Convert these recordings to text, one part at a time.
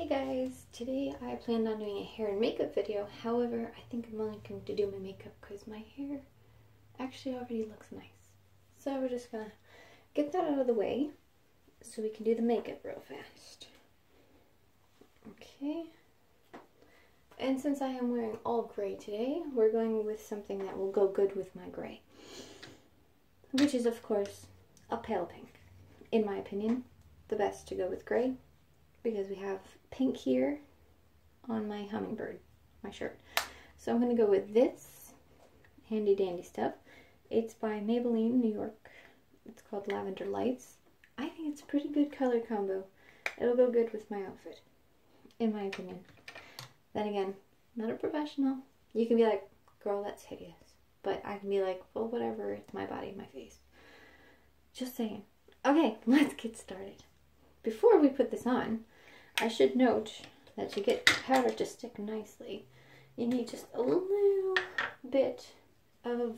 Hey guys, today I planned on doing a hair and makeup video. However, I think I'm only going to do my makeup because my hair actually already looks nice. So we're just gonna get that out of the way so we can do the makeup real fast. Okay. And since I am wearing all gray today, we're going with something that will go good with my gray. Which is, of course, a pale pink. In my opinion, the best to go with gray. Because we have pink here on my hummingbird, my shirt. So I'm going to go with this handy dandy stuff. It's by Maybelline, New York. It's called Lavender Lights. I think it's a pretty good color combo. It'll go good with my outfit, in my opinion. Then again, not a professional. You can be like, girl, that's hideous. But I can be like, well, whatever, it's my body, my face. Just saying. Okay, let's get started. Before we put this on, I should note that to get powder to stick nicely, you need just a little bit of,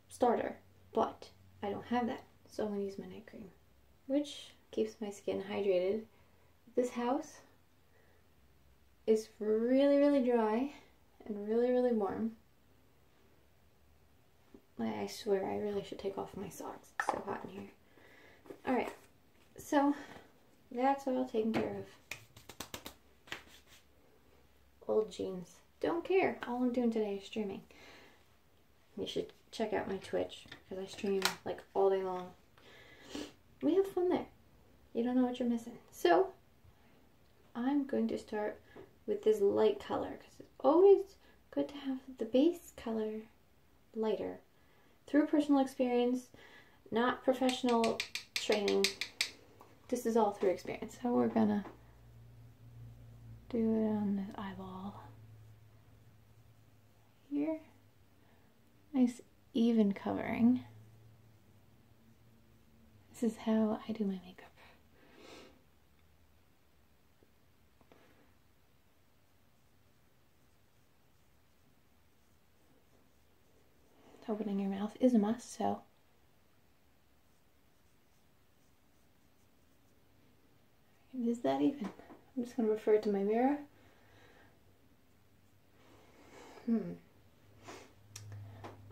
starter. But I don't have that, so I'm going to use my night cream, which keeps my skin hydrated. This house is really, really dry and really, really warm. I swear I really should take off my socks. It's so hot in here. Alright, so that's all taken care of. Old jeans. Don't care. All I'm doing today is streaming. You should check out my Twitch because I stream like all day long. We have fun there. You don't know what you're missing. So, I'm going to start with this light color because it's always good to have the base color lighter. Through personal experience, not professional training. This is all through experience. So we're gonna do it on the eyeball. Here. Nice even covering. This is how I do my makeup. Opening your mouth is a must, so is that even? I'm just going to refer to my mirror.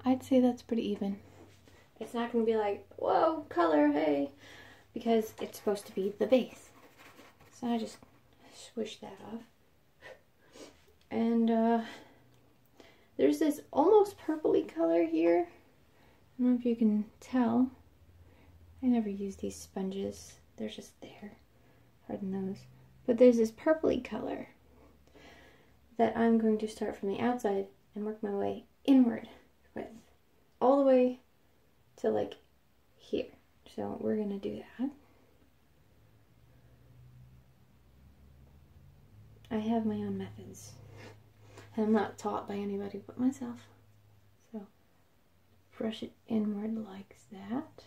I'd say that's pretty even. It's not going to be like, whoa, color, hey, because it's supposed to be the base. So I just swish that off. And there's this almost purpley color here. I don't know if you can tell. I never use these sponges. They're just there. Pardon those. But there's this purpley color that I'm going to start from the outside and work my way inward with. All the way to like here. So we're going to do that. I have my own methods. And I'm not taught by anybody but myself. So brush it inward like that.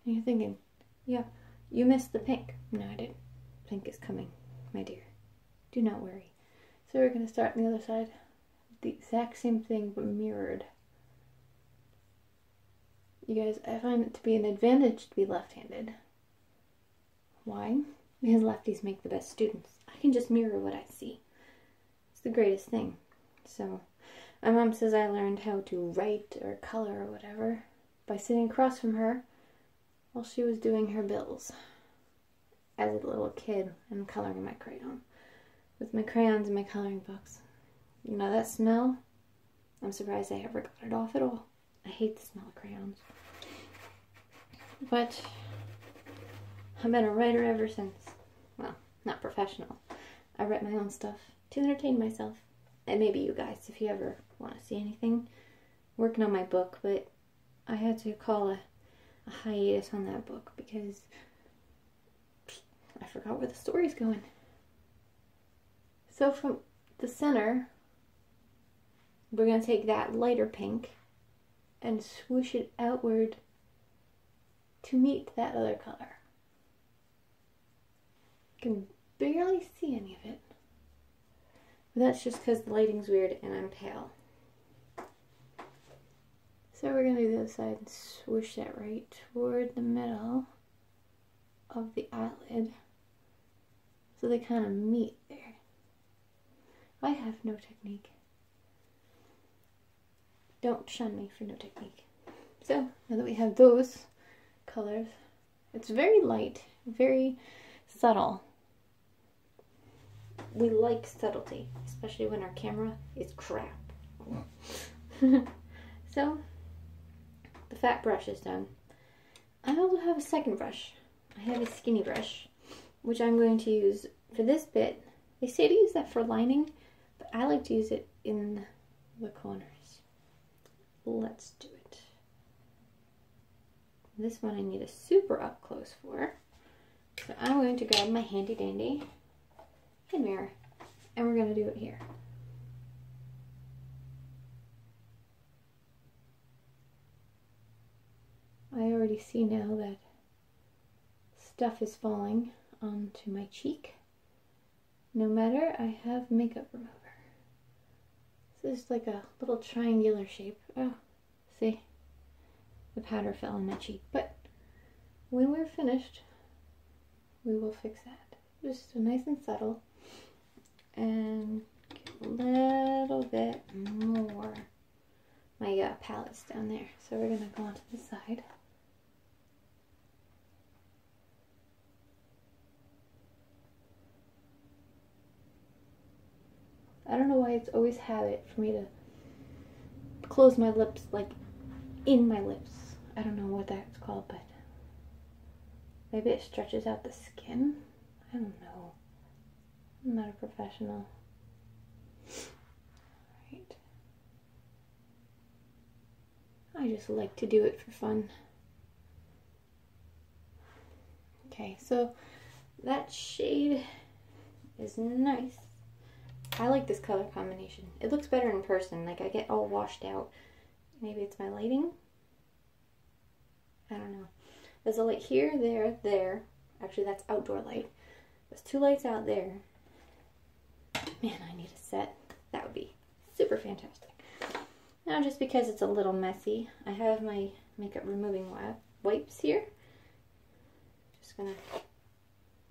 And you're thinking, yeah, you missed the pink. No, I didn't. Pink is coming, my dear. Do not worry. So we're going to start on the other side. The exact same thing, but mirrored. You guys, I find it to be an advantage to be left-handed. Why? Because lefties make the best students. I can just mirror what I see. It's the greatest thing. So, my mom says I learned how to write or color or whatever by sitting across from her while she was doing her bills as a little kid and coloring my crayon with my crayons and my coloring books. You know that smell? I'm surprised I ever got it off at all. I hate the smell of crayons. But I've been a writer ever since. Well, not professional. I write my own stuff to entertain myself. And maybe you guys, if you ever want to see anything. Working on my book, but I had to call a hiatus on that book because I forgot where the story's going. So from the center, we're going to take that lighter pink and swoosh it outward to meet that other color. You can barely see any of it. But that's just because the lighting's weird and I'm pale. So we're going to do the other side and swoosh that right toward the middle. so they kind of meet there. I have no technique. Don't shun me for no technique. So, now that we have those colors, it's very light, very subtle. We like subtlety, especially when our camera is crap. So, the fat brush is done. I also have a second brush. I have a skinny brush, which I'm going to use for this bit. They say to use that for lining, but I like to use it in the corners. Let's do it. This one I need a super up close for. So I'm going to grab my handy dandy hand mirror, and we're going to do it here. I already see now that stuff is falling onto my cheek. No matter, I have makeup remover. This is like a little triangular shape. Oh, see? The powder fell on my cheek. But when we're finished, we will fix that. Just nice and subtle. And get a little bit more. My palette's down there. So we're going to go onto the side. I don't know why it's always habit for me to close my lips, like in my lips. I don't know what that's called, but maybe it stretches out the skin. I don't know. I'm not a professional. Right. I just like to do it for fun. Okay, so that shade is nice. I like this color combination. It looks better in person. Like I get all washed out. Maybe it's my lighting. I don't know. There's a light here, there, there. Actually, that's outdoor light. There's two lights out there. Man, I need a set. That would be super fantastic. Now, just because it's a little messy, I have my makeup removing wipes here. Just gonna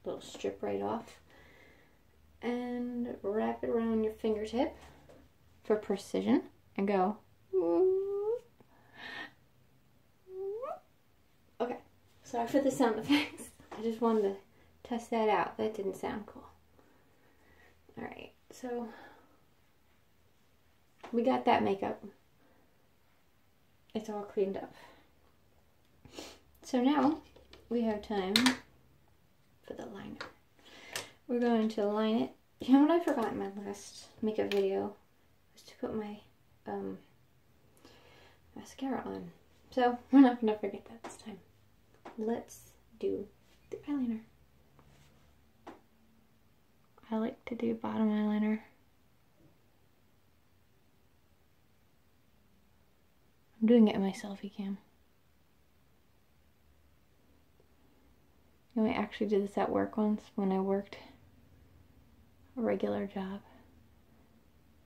little strip right off. And wrap it around your fingertip for precision and go. Okay, sorry for the sound effects. I just wanted to test that out. That didn't sound cool. Alright, so we got that makeup. It's all cleaned up. So now we have time for the liner. We're going to line it. You know what I forgot in my last makeup video was to put my mascara on. So we're not going to forget that this time. Let's do the eyeliner. I like to do bottom eyeliner. I'm doing it in my selfie cam. You know, I actually did this at work once when I worked a regular job.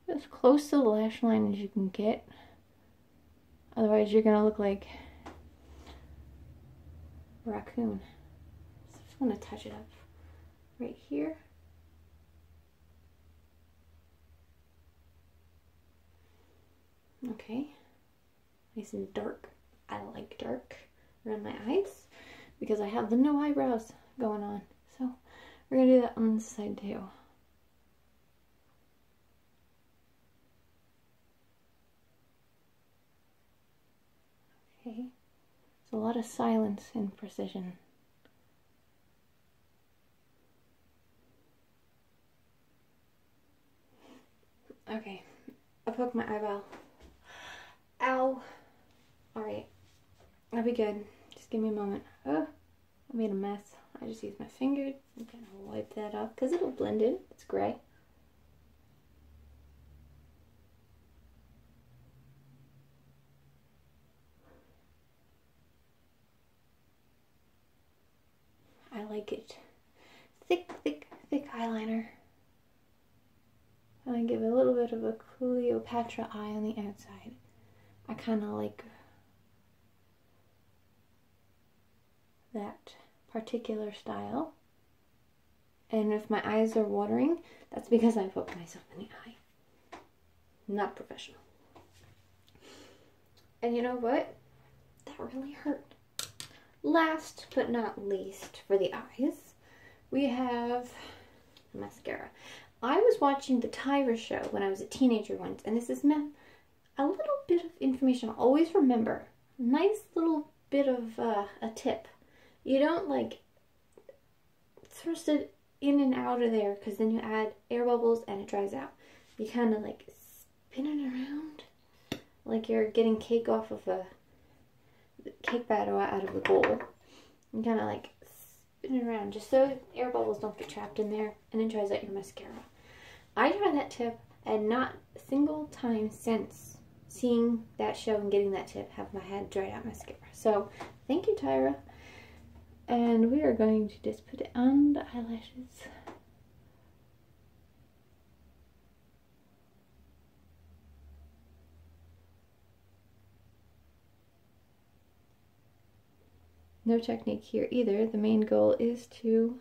As close to the lash line as you can get. Otherwise you're gonna look like a raccoon. So I'm just gonna touch it up right here. Okay. Nice and dark. I like dark around my eyes because I have the no eyebrows going on. So we're gonna do that on this side too. Okay, there's a lot of silence and precision. Okay, I poked my eyeball. Ow! Alright, I'll be good. Just give me a moment. Oh, I made a mess. I just used my finger. I'm gonna wipe that off because it'll blend in. It's gray. I like it. Thick, thick, thick eyeliner. And I give a little bit of a Cleopatra eye on the outside. I kind of like that particular style. And if my eyes are watering, that's because I poked myself in the eye. Not professional. And you know what? That really hurt. Last but not least, for the eyes, we have mascara. I was watching the Tyra show when I was a teenager once, and this is a little bit of information. Always remember, nice little bit of a tip. You don't like thrust it in and out of there, because then you add air bubbles and it dries out. You kind of like spin it around like you're getting cake off of a cake batter out of a bowl. You kind of like spin it around just so air bubbles don't get trapped in there, and it dries out your mascara. I tried that tip, and not a single time since seeing that show and getting that tip have I had dried out mascara. So thank you, Tyra. And we are going to just put it on the eyelashes. No technique here either. The main goal is to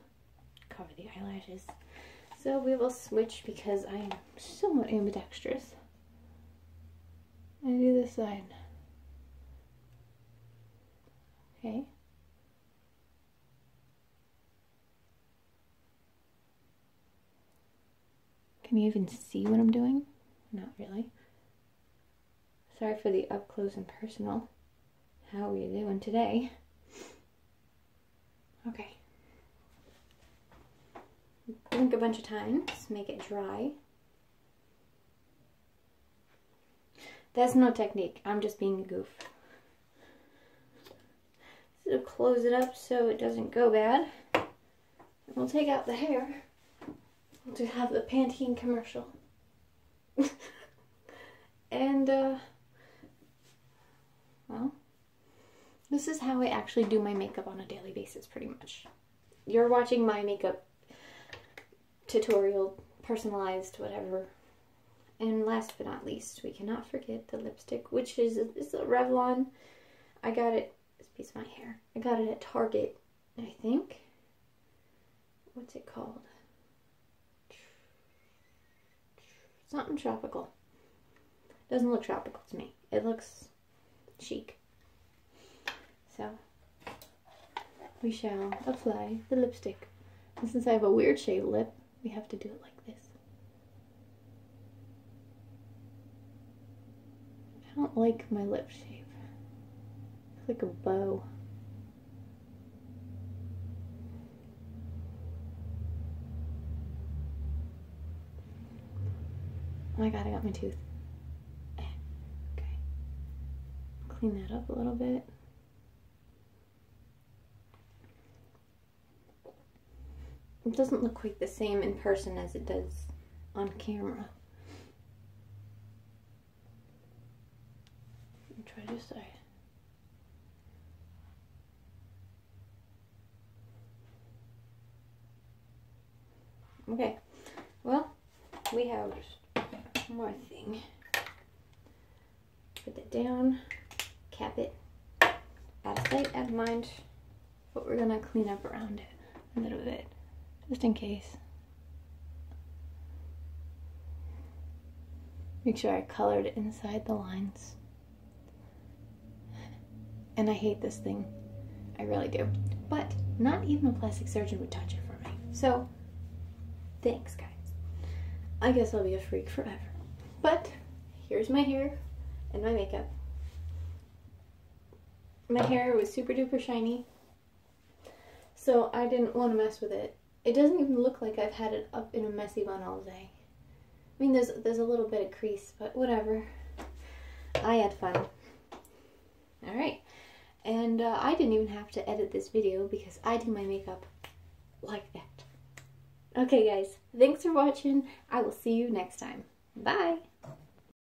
cover the eyelashes. So we will switch because I am somewhat ambidextrous. And do this side. Okay. Can you even see what I'm doing? Not really. Sorry for the up close and personal. How are you doing today? Okay. Blink a bunch of times, make it dry. That's no technique, I'm just being a goof. So close it up so it doesn't go bad. And we'll take out the hair to have the Pantene commercial. And, well, this is how I actually do my makeup on a daily basis, pretty much. You're watching my makeup tutorial, personalized, whatever. And last but not least, we cannot forget the lipstick, which is a Revlon. I got it, this piece of my hair, I got it at Target, I think. What's it called? Something tropical. Doesn't look tropical to me. It looks chic. So, we shall apply the lipstick. And since I have a weird shaped lip, we have to do it like this. I don't like my lip shape. It's like a bow. Oh my god, I got my tooth. Okay. Clean that up a little bit. It doesn't look quite the same in person as it does on camera. Try this side. Okay, well, we have one more thing. Put that down, cap it, out of sight, out of mind, but we're gonna clean up around it a little bit, just in case. Make sure I colored inside the lines. And I hate this thing. I really do. But not even a plastic surgeon would touch it for me. So, thanks, guys. I guess I'll be a freak forever. But, here's my hair and my makeup. My hair was super duper shiny, so I didn't want to mess with it. It doesn't even look like I've had it up in a messy bun all day. I mean, there's a little bit of crease, but whatever. I had fun. Alright. And I didn't even have to edit this video because I do my makeup like that. Okay, guys. Thanks for watching. I will see you next time. Bye!